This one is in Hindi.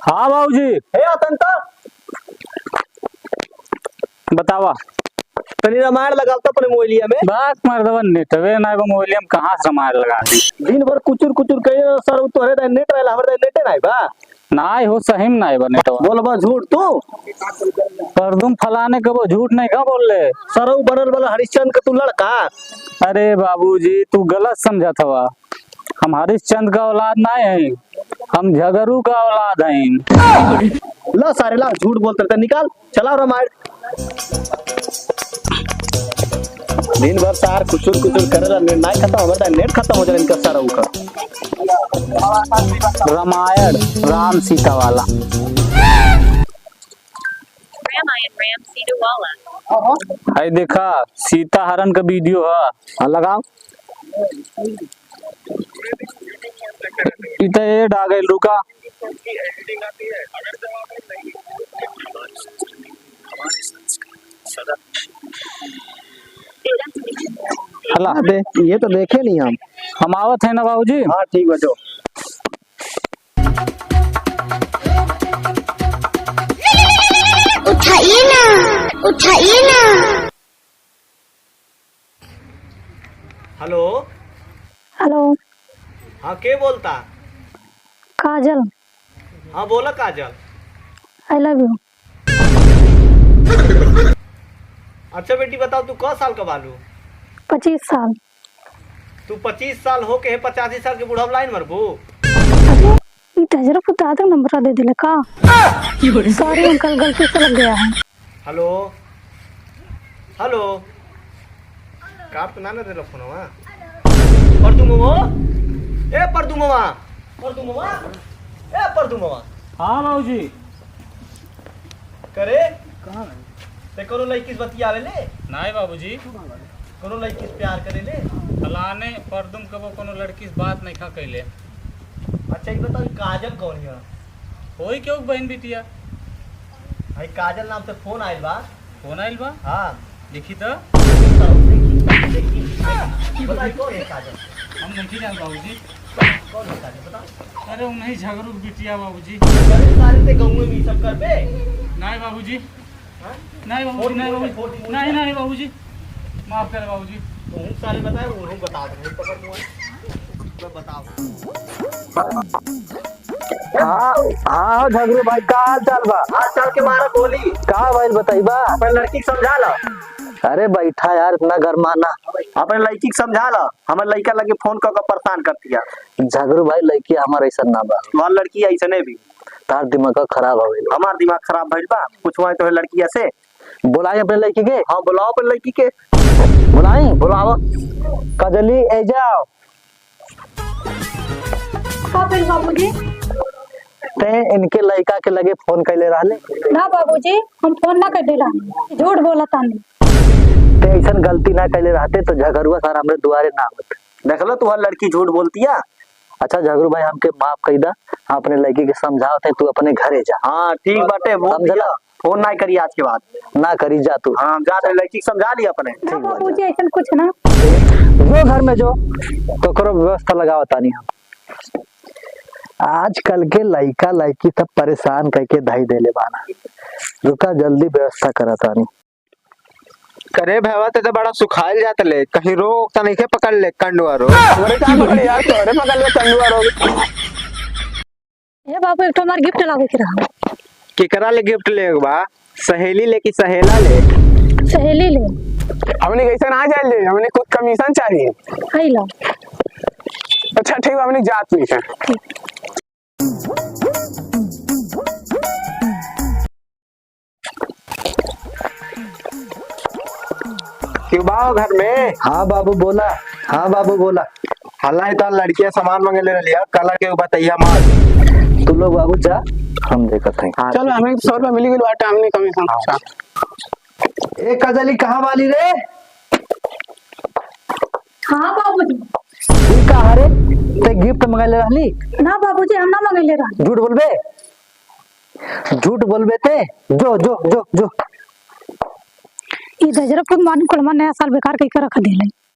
हाँ बाबूजी। बतावा तनी रामायण लगाता अपने मोबाइलिया में। बस मर्दवा नेटवे ना एगो मोबाइलिया में कहां से रामायण लगा दी। दिन भर कुचुर कुचुर कहिए सर तोरे दा नेट रहला हमर दा नेट नहीं बा। नाई हो सही में नाई बा नेटवा। बोलबा झूठ तू। पर तुम फलाने कबो झूठ नहीं का बोल ले। सरऊ बनल वाला हरिश्चंद्र का तू लड़का। अरे बाबूजी तू गलत समझत हवा। हम हरिश्चंद्र का औलाद ना है, हम झगरू का औलाद हैं। ला सारे ला झूठ बोलते थे निकाल चला रामायण। दिन भर सार कुचुर कुचुर करेला नेट नहीं खत्म होता नेट खत्म हो जाए इनका सरऊ का। रामायण राम सीता वाला। हाय देखा सीता हरण का वीडियो है। हाँ लगाओ। इतना एड आ गई रुका। हला दे ये तो देखे नहीं हम आवत है ना बाबूजी। हाँ ठीक है जो। उठाइए ना। Hello hello. हाँ के बोलता? काजल। हाँ बोला काजल। I love you. अच्छा बेटी बताओ तू कौन साल का बालू? 25 साल। तू 25 साल हो के 85 साल के बूढ़ा लाइन मरबू। अरे ये टजरा पुता तक नंबर दे दिले का। सॉरी अंकल गलती से लग गया है। हेलो हेलो काट तो ना दे फोन वहाँ पर तू मवा ए पर तू मवा ए पर तू मवा। हाँ बाबूजी। करे कहाँ ते करो लड़की से बतियावे ले। नहीं बाबूजी करो लड़की से प्यार करे ले। फलाने पर तुम कबो कोनो लड़की से बात नहीं खा कैले। अच्छा ये बताओ काजल कौन है? होई क्यों बहन बिटिया? भाई काजल नाम से फोन आयल बा। फोन आइल बा? हाँ देखी तो बताइए कौन है काजल? हम नहीं जान बाबूजी। कौन है काजल बताओ। अरे उन्हीं झगड़ू बिटिया बाबूजी। सारे ते गाँव में भी सब कर पे। नहीं बाबूजी हाँ? नहीं बाबूजी नहीं बाबूजी नहीं नहीं बाबूजी माफ कर बाबूजी। तुम सारे बताए उन्होंने बता दो पकड़ मुआ बताओ। हाँ झगड़ू भाई का हाल चाल बा? हाल चाल के मारा बोली का भाई बताइबा? अपने लड़की को समझा ला। अरे बैठा यार इतना गरमाना। अपने लड़की को समझा ला। हमारे लड़का लगे फोन कर परेशान कर दिया। झगड़ू भाई लड़की हमारे ऐसा ना बा। तुम्हार लड़की ऐसे नहीं भी तार दिमाग खराब हो गई। हमार दिमाग खराब भइल बा। पूछवाए तो है लड़की ऐसे बुलाई अपने लड़की के। हाँ बुलाओ अपने लड़की के। बुलाई बुलाओ कजली ए जाओ। हाँ फिर बाबूजी। ते इनके लड़का के लगे फोन कैले रहले ना बाबूजी हम फोन ना कर देला। झूठ बोला तानी। ते ऐसा गलती ना कैले रहते तो झगड़ुआ सारा हमरे दुआरे ना होते। देख लो तुम्हारी लड़की झूठ बोलती है। अच्छा झगड़ू भाई हमके माफ कर दा। अपने लड़की के समझाओ थे तू अपने घरे जा। हाँ ठीक बाटे समझला। फोन ना करी आज के बाद ना करी जा तू। हाँ जा रहे लड़की को समझा लिया अपने। ना बाबूजी ऐसा कुछ ना। जो घर में जो तो करो व्यवस्था लगाओ तानी। हम आजकल के लड़का लड़की सब परेशान करके धाई देले बाना। रुका जल्दी व्यवस्था करा तानी। करे भैया ते तो बड़ा सुखाइल जात ले कहीं रोक त नहीं के पकड़ ले कंडुआ रो। हमरे का पकड़े यार तोरे पकड़ ले कंडुआ रो। ए बाबू एक तो हमार गिफ्ट लागे के रहा। केकरा ले गिफ्ट ले बा? सहेली ले कि सहेला ले? सहेली ले। हमने कैसे ना जाए, हमने कुछ कमीशन चाहिए। है लो। अच्छा ठीक है, हमने जात नहीं है। क्यों बाओ घर में? हाँ बाबू बोला। हाँ बाबू बोला। हल्ला तो लड़कियां सामान मांगे ले लिया, कला के बताइया मार। तू लोग बाबू जा, हम देखत हैं। हाँ, चलो हमें 100 रुपया मिली गई बाटे, हमने कमीशन। अच्छा ए कजली कहाँ वाली रे? हाँ बाबूजी। ई कहाँ रे? ते गिफ्ट मंगाइले रहली? ना बाबूजी, हम ना मंगेले रहा। झूठ बोलबे? झूठ बोलबे ते? जो जो जो जो। ई दजरा पुत मालूम कलमा नया साल बेकार कई के रख देले।